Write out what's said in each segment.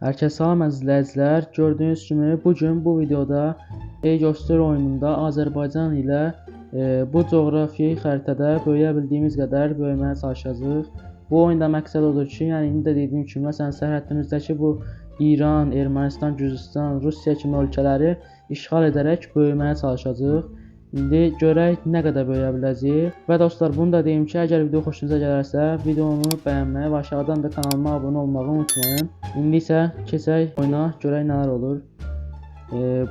Hər kəsə salam izləyicilər. Gördüyünüz kimi bugün bu videoda Age of Story oyununda Azərbaycan ilə bu coğrafi xəritədə böyüyə bildiyimiz qədər böyüməyə çalışacağıq. Bu oyunda məqsəd odur ki, yəni indi də dediyim kimi, məsələn sərhədimizdəki bu İran, Ermənistan, Gürcüstan, Rusiya kimi ölkələri işğal edərək böyüməyə çalışacağıq. İndi görək nə qədər böyüyə biləcəyik. Və dostlar, bunu da deyim ki, əgər video xoşunuza gələrsə, videonu bəyənməyi və aşağıdan da kanalıma abunə olmağı unutmayın. İndi isə keçək oyuna, görək nələr olur.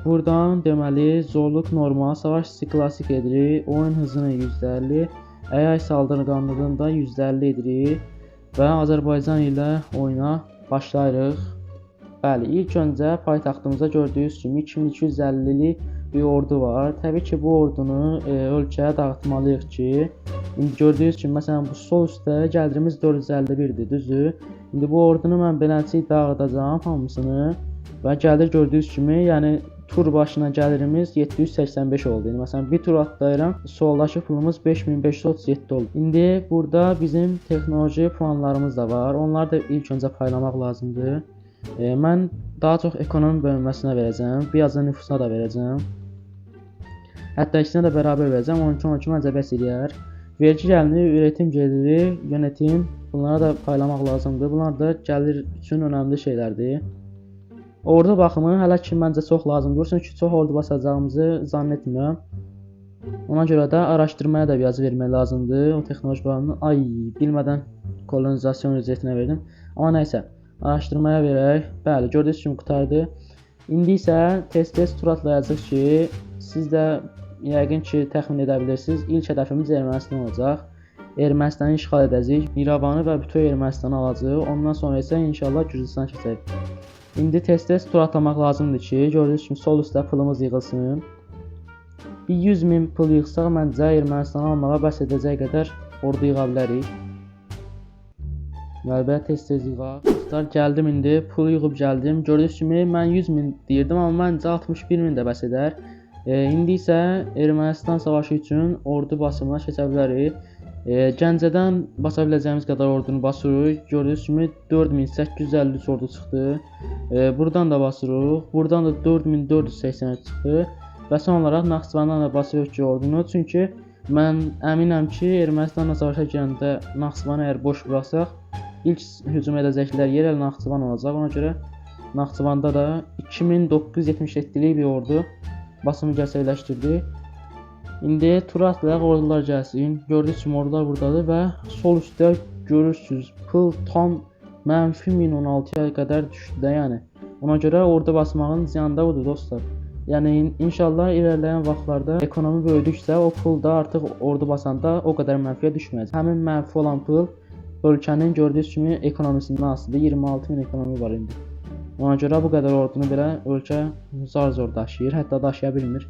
Buradan deməli zorluq normal, savaş hissi klassik edirik, oyun hızını %50, AI saldırganlığını da %50 edirik və Azərbaycan ilə oyuna başlayırıq. Bəli, ilk öncə paytaxtımıza gördüyünüz kimi 2250-lik bir ordu var. Təbii ki, bu ordunu ölkəyə dağıtmalıyıq ki, indi gördüyünüz kimi, məsələn, bu sol üstə gəlirimiz 451-dir, düzdür? İndi bu ordunu mən beləncə dağıdacağam hamısını və gəlir gördüyünüz kimi, yəni tur başına gəlirimiz 785 oldu. Yəni məsələn bir tur atlayıram, soldakı pulumuz 5537 oldu. İndi burada bizim texnoloji puanlarımız da var. Onları da ilk öncə paylamaq lazımdır. Mən daha çox ekonomi bölünməsinə verəcəm, biraz da nüfusa da verəcəm. Hətta ikisinə də bərabər verəcəm, 12-12 məncə bəs eləyər. Vergi gəliri, üretim gəliri, yönetim, bunlara da paylamaq lazımdır. Bunlar da gəlir üçün önəmli şeylərdir. Ordu baxımı hələ ki məncə çox lazımdır, çünki çox ordu basacağımızı zannetmirəm. Ona görə də araşdırmaya da biraz vermək lazımdır. O texnoloji bölümünü, bilmədən kolonizasyon ücretinə verdim. Amma nəysə, araşdırmaya verək. Bəli, gördüyünüz kimi qutardı. İndi isə tez-tez tur atlayacaq ki, siz də yəqin ki təxmin edə bilirsiniz. İlk hədəfimiz Ermənistan olacaq. Ermənistanı işğal edəcəyik. İrəvanı və bütün Ermənistanı alacağıq. Ondan sonra isə inşallah Gürcüstan keçəcək. İndi tez-tez tur atlamaq lazımdır ki, gördüyünüz kimi sol üstə pulumuz yığılsın. Bir 100.000 pul yığsaq məncə Ermənistanı almağa bəs edəcək qədər ordu yığa bilərik. Əlbəttə tez-tez yığaq. Dostlar, gəldim indi, pul yığıb gəldim. Gördüyünüz kimi mən 100.000 deyirdim, amma məncə 61.000 də bəs edər. İndi isə Ermənistan savaşı üçün ordu basımına keçə bilərik. Gəncədən basa biləcəyimiz qədər ordunu basırıq. Gördüyünüz kimi 4853 ordu çıxdı. Buradan da basırıq. Buradan da 4480 çıxdı. Və son olaraq Naxçıvandan da basırıq ki ordunu. Çünki mən əminəm ki Ermənistanla savaşa girəndə Naxçıvanı əgər boş buraxsaq, ilk hücum edəcəklər yer Naxçıvan olacaq. Ona görə Naxçıvanda da 2977-lik bir ordu basımı gerçəkləşdirdi. İndi tur atlayaq, ordular gəlsin. Gördüyünüz kimi ordular buradadır və sol üstdə görürsünüz pul tam -1016-ya qədər düşdü də, yəni. Ona görə ordu basmağın ziyanı da budur dostlar. Yəni inşallah irəliləyən vaxtlarda ekonomi böyüdükcə o pul da artıq ordu basanda o qədər mənfiyə düşməyəcək. Həmin mənfi olan pul ölkənin gördüyünüz kimi ekonomisindən asılıdır. 26.000 ekonomi var indi. Ona görə bu qədər ordunu belə ölkə zar-zor daşıyır, hətta daşıya bilmir.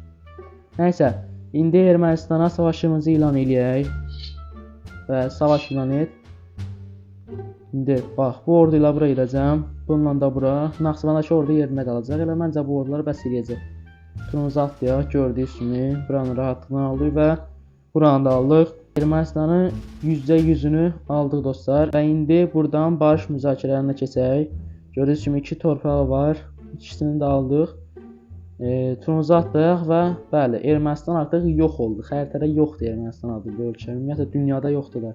Nəysə, indi Ermənistana savaşımızı elan eləyək. Və savaş elan et. İndi bax, bu ordu ilə bura gedəcəm. Bununla da bura. Naxçıvandakı ordu yerində qalacaq. Elə məncə bu orduları bəs eləyəcək. Turumuzu atlayaq, gördüyünüz kimi buranı rahatlıqla aldıq və buranı da aldıq. Ermənistanın %100-ünü aldıq dostlar. Və indi buradan barış müzakirələrinə keçək. Gördüyünüz kimi 2 torpağı var. İkisini də aldıq. Turumuzu atdıq və bəli, Ermənistan artıq yox oldu. Xəritədə yoxdur Ermənistan adlı bir ölkə. Ümumiyyətlə dünyada yoxdurlar.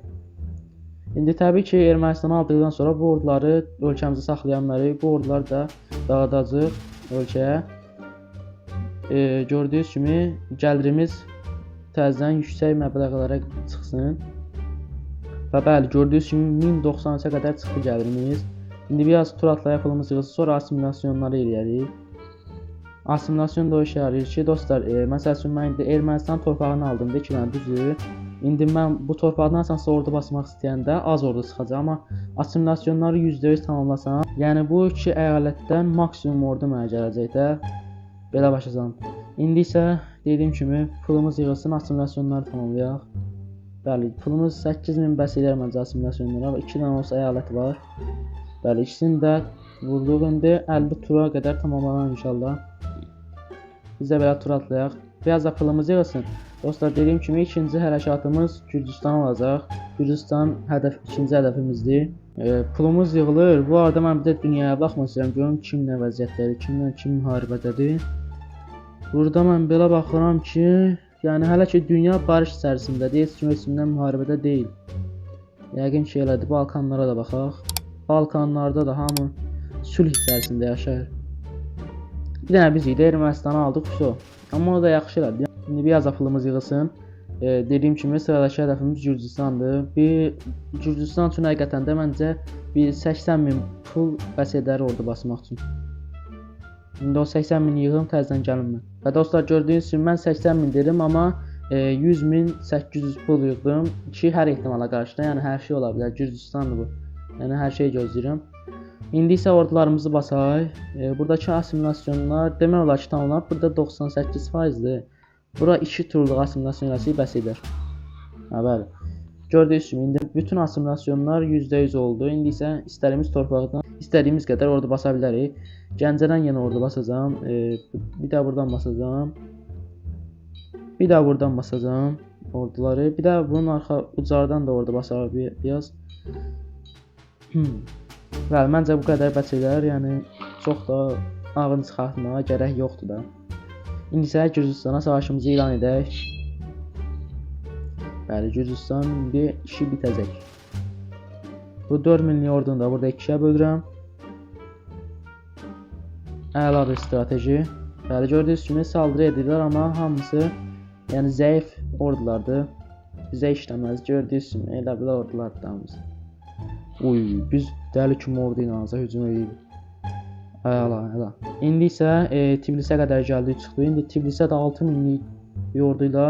İndi təbii ki Ermənistanı aldıqdan sonra bu orduları ölkəmizə saxlaya bilərik. Bu orduları da dağıdacağıq ölkəyə. Gördüyünüz kimi gəlirimiz təzədən yüksək məbləğlərə çıxsın. Və bəli, gördüyünüz kimi 1093-ə qədər çıxdı gəlirimiz. İndi biraz tur atlayaq, pulumuz yığılsın, sonra assimilasyonları eləyərik. Assimilasyon da o işə yarayır ki, dostlar, məsəl üçün mən indi Ermənistan torpağını aldım, da 2 dənə düzdür. İndi mən bu torpaqdan hansısa ordu basmaq istəyəndə az ordu çıxacaq, amma assimilasyonları %100 tamamlasam, yəni bu iki əyalətdən maksimum ordu mənə gələcək də, belə başlayacağım. İndi isə dediyim kimi pulumuz yığılsın, assimilasyonları tamamlayaq. Bəli, pulumuz 8000 bəs eləyər məncə assimilasyonlara, 2 dənə olsa əyalət var. Bəli, ikisini də vurduq, indi 50 tura qədər tamamlanır inşallah. Biz də belə tur atlayaq. Biraz da pulumuz yığılsın. Dostlar, dediyim kimi ikinci hərəkatımız Gürcüstan olacaq. Gürcüstan ikinci hədəfimizdir. Pulumuz yığılır. Bu arada mən bir də dünyaya baxmaq istəyirəm. Görüm kim nə vəziyyətdədir, kimlə kim müharibədədir. Burada mən belə baxıram ki, yəni hələ ki dünya barış içərisindədir. Heç kim heç müharibədə deyil. Yəqin ki elədir. Balkanlara da baxaq. Balkanlarda da hamı sülh içərisində yaşayır. Bir dənə biz idi Ermənistanı aldıq, so. Amma o da yaxşı elədi. İndi biraz pulumuz yığılsın. Dediyim kimi sıradakı hədəfimiz Gürcüstandır. Gürcüstan üçün həqiqətən də məncə bir 80.000 pul bəs edər ordu basmaq üçün. İndi o 80.000 yığım təzədən gəlim mən. Və dostlar, gördüyünüz kimi mən 80.000 dedim, amma 100.800 pul yığdım ki, hər ehtimala qarşı da, yəni hər şey ola bilər. Gürcüstandır bu. Yəni hər şeyi gözləyirəm. İndi isə ordularımızı basaq. Buradakı assimilasyonlar demək olar ki, tamamlanıb. Burada 98%-dir. Bura 2 turluq assimilasyon eləsi bəs edər. Bəli. Gördüyünüz kimi indi bütün assimilasyonlar %100 oldu. İndi isə istədiyimiz torpaqdan istədiyimiz qədər ordu basa bilərik. Gəncədən yenə ordu basacağam. Bir də buradan basacağam. Bir də buradan basacağam orduları. Bir də bunun arxa ucardan da ordu basarıq biraz. Bəli, məncə bu qədər bəs edər. Yəni çox da ağın çıxartmağa gərək yoxdur da. İndi isə Gürcüstana savaşımızı elan edək. Bəli, Gürcüstan indi işi bitəcək. Bu 4000'lik ordunu da burada 2-yə bölürəm. Əla bir strateji. Bəli, gördüyünüz kimi saldırı edirlər, amma hamısı yəni zəif ordulardır. Bizə işləməz. Gördüyünüz kimi elə belə ordulardır hamısı. Biz dəli kimi ordu ilə hücum edirik. Əla. İndi isə Tiflisə qədər gəldik çıxdı. İndi Tiflisə də 6000'lik bir ordu ilə,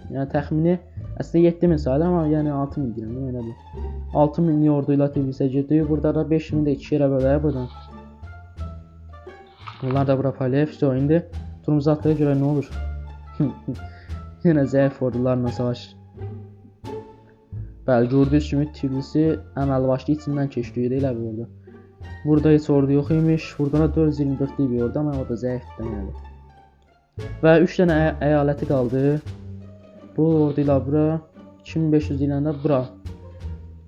yəni təxmini əslində 7000 sayılır, amma yəni 6000 deyirəm, elə bil. 6000'lik ordu ilə Tiflisə girdik. Burada da 5000'i də 2 yerə bölək buradan. Bunlar da bura paylayıb. İndi turumuzu atdığı görə nə olur? Yenə zəif ordularla savaş. Bəli, gördüyünüz kimi Tiflisi əməli başlı içindən keçdik, elə bil orada. Burada heç ordu yox imiş. Burada da 424'lik bir ordu, amma o da zəifdir yəni. Və 3 dənə əyaləti qaldı. Bu ordu ilə bura 2500 ilə də bura.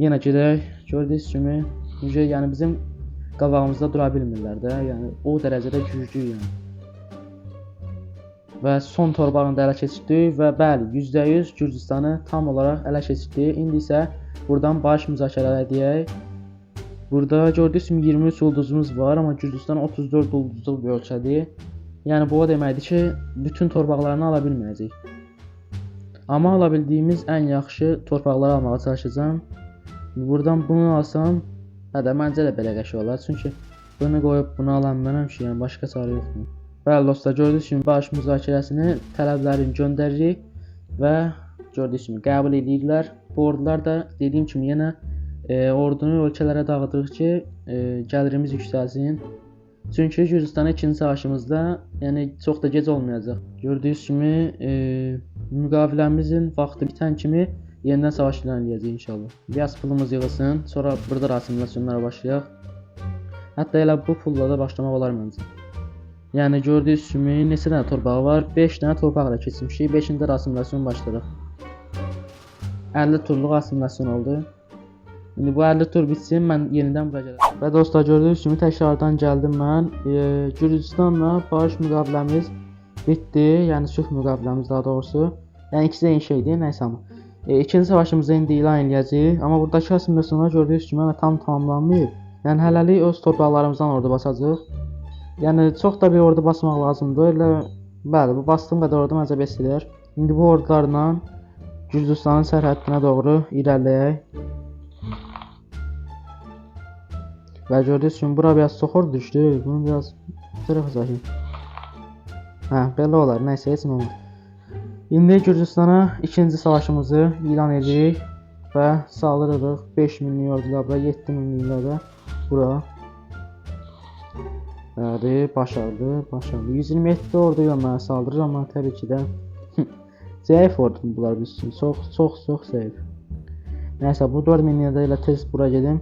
Yenə gedək. Gördüyünüz kimi, yəni bizim qabağımızda dura bilmirlər də. Yəni o dərəcədə güclüyük yəni. Və son torpağını da ələ keçirdik və bəli, %100 Gürcüstanı tam olaraq ələ keçirdik. İndi isə buradan barış müzakirələri edək. Burada gördüyünüz kimi 23 ulduzumuz var, amma Gürcüstan 34 ulduzluq bir ölkədir. Yəni bu o deməkdir ki, bütün torpaqlarını ala bilməyəcək. Amma ala bildiyimiz ən yaxşı torpaqları almağa çalışacağam. Buradan bunu alsam, məncə də belə qəşəng olar. Çünki bunu qoyub bunu alan mənəm ki, yəni başqa çarə yoxdur. Bəli dostlar, gördüyünüz kimi barış müzakirəsini, tələblərini göndəririk və gördüyünüz kimi qəbul edirlər. Bu ordular da dediyim kimi yenə ordunu ölkələrə dağıdırıq ki, gəlirimiz yüksəlsin. Çünki Gürcüstana ikinci savaşımızda yəni çox da gec olmayacaq. Gördüyünüz kimi müqaviləmizin vaxtı bitən kimi yenidən savaş elan edəcəyik inşallah. Biraz pulumuz yığılsın, sonra burada assimilasyonlara başlayaq. Hətta elə bu pulla da başlamaq olar məncə. Yəni gördüyünüz kimi neçə dənə torpağı var? 5 dənə torpaqla keçmişik. 5-ci assimilasyon başlayırıq. 50 turluq assimilasyon oldu. İndi bu 50 tur bitsin, mən yenidən bura gələcəm. Və dostlar, gördüyünüz kimi təkrardan gəldim mən. Gürcüstanla barış müqaviləmiz bitdi. Yəni sülh müqaviləmiz daha doğrusu. Yəni ikisi eyni şeydir, nəysə amma. İkinci savaşımızı indi elan edəcəyik. Amma buradakı assimilasyonlar gördüyünüz kimi tam tamamlanmayıb. Yəni hələlik öz torpaqlarımızdan ordu basacağıq. Yəni çox da bir ordu basmaq lazımdır. Elə bəli, bu bastığım qədər ordu məncə bəs edər. İndi bu ordularla Gürcüstanın sərhəddinə doğru irəliləyək. Və gördüyünüz kimi bura biraz çox ordu düşdü. Bunu biraz tərəfə çəkeyim. Belə olar. Nəysə, heç nə olmaz. İndi Gürcüstana ikinci savaşımızı elan edirik və saldırırıq 5000'lik ordular bura, 7000'lik də bura. Bəli, başardı. 127 ordu ilə mənə saldırır, amma təbii ki də zəif ordu bunlar biz üçün. Çox zəif. Nəysə, bu 4000'lik ilə tez bura gedim.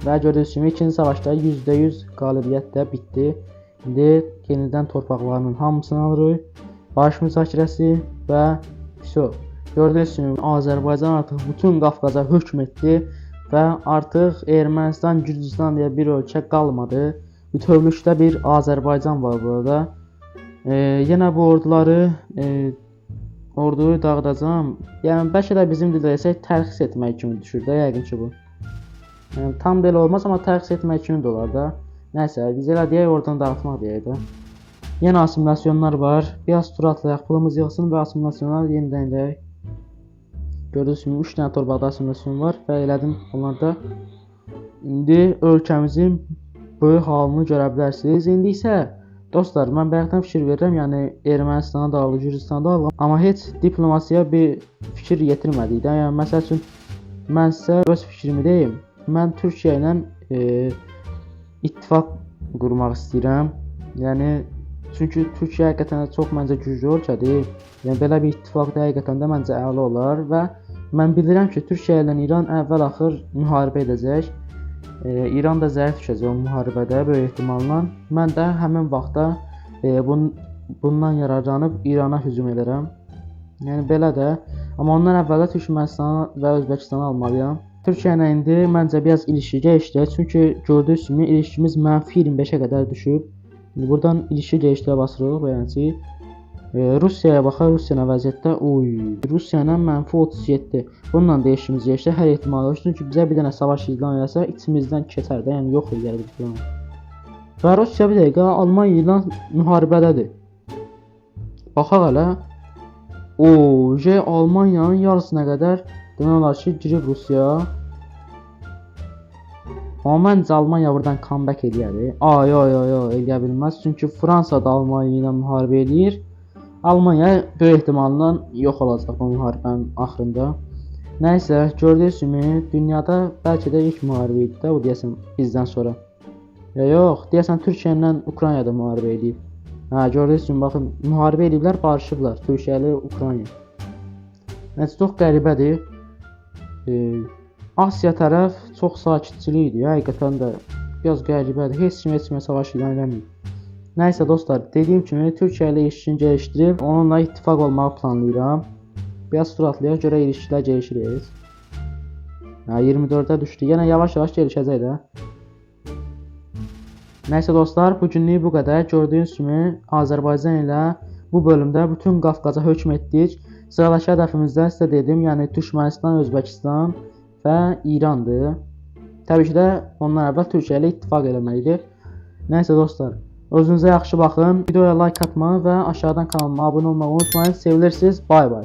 Və gördüyünüz kimi ikinci savaşda %100 qalibiyyətlə bitdi. İndi yenidən torpaqlarının hamısını alırıq. Barış müzakirəsi və gördüyünüz kimi Azərbaycan artıq bütün Qafqaza hökm etdi və artıq Ermənistan, Gürcüstan deyə bir ölkə qalmadı. Bütövlükdə bir Azərbaycan var burada. Yenə bu orduyu dağıdacağam. Yəni bəlkə də bizim dildə desək tərxis etmək kimi düşür də yəqin ki bu. Yəni tam belə olmaz, amma tərxis etmək kimi də olar da. Nəysə, biz elə deyək oradan dağıtmaq deyək də. Yenə assimilyasiyalar var. Biraz tur atlayaq, pulumuz yığsın və assimilyasiyalar yenidən edək. Gördüyünüz kimi 3 dənə torbada assimilyasiyon var və elədim onlarda. İndi ölkəmizin böyük halını görə bilərsiniz. İndi isə dostlar, mən bayaqdan fikir verirəm, yəni Ermənistana da alıb, Gürcüstana da alıb, amma heç diplomasiya bir fikir yetirmədik də. Yəni məsəl üçün mən sizə öz fikrimi deyim. Mən Türkiyə ilə ittifaq qurmaq istəyirəm. Yəni çünki Türkiyə həqiqətən də çox məncə güclü ölkədir. Yəni belə bir ittifaq da həqiqətən də məncə əla olar və mən bilirəm ki, Türkiyə ilə İran əvvəl-axır müharibə edəcək. İran da zəif düşəcək o müharibədə böyük ehtimalla. Mən də həmin vaxtda bundan yararlanıb İrana hücum edərəm. Yəni belə də. Amma ondan əvvəl Türkmənistanı və Özbəkistanı almalıyam. Türkiyə ilə indi məncə biraz ilişki geçdi. Çünki gördüyünüz kimi ilişkimiz -25-ə qədər düşüb. Buradan ilişki geçdiyə basırıq beləncə. Rusiyaya baxaq, Rusiyanın vəziyyətdə Rusiya ilə -37. Bununla da ilişkimiz geçdi. Hər ehtimal var. Çünki bizə bir dənə savaş ilan eləsə içimizdən keçər də, yəni yox edər biz. Və Rusiya bir dəqiqə Almaniya ilə müharibədədir. Baxaq hələ. Almaniyanın yarısına qədər demək olar ki, girib Rusiya. Amma məncə Almaniya buradan comeback eləyər. Eləyə bilməz. Çünki Fransa da Almaniya ilə müharibə eləyir. Almaniya böyük ehtimalla yox olacaq bu müharibənin axırında. Nəysə, gördüyünüz kimi dünyada bəlkə də ilk müharibə idi də, o deyəsən bizdən sonra. Yox, deyəsən Türkiyə ilə Ukraynada müharibə edib. Gördüyünüz kimi baxın, müharibə ediblər, barışıblar Türkiyə ilə Ukrayna. Nəysə, çox qəribədir. Asiya tərəf çox sakitçilikdir, həqiqətən də biraz qəribədir. Heç kimə savaş ilan eləmir. Nəysə dostlar, dediyim kimi Türkiyə ilə ilişkini gelişdirib onunla ittifaq olmağı planlayıram. Biraz tur atlayaq, görə ilişkilər gelişirik. 24-ə düşdü. Yenə yavaş-yavaş gelişəcək də. Nəysə dostlar, bugünlük bu qədər. Gördüyünüz kimi Azərbaycan ilə bu bölümdə bütün Qafqaza hökm etdik. Sıradakı hədəfimizdə sizə dedim, yəni Türkmənistan, Özbəkistan və İrandır. Təbii ki də ondan əvvəl Türkiyə ilə ittifaq eləməliydik. Nəysə dostlar, özünüzə yaxşı baxın. Videoya like atmağı və aşağıdan kanalıma abunə olmağı unutmayın. Sevilirsiniz. Bay bay.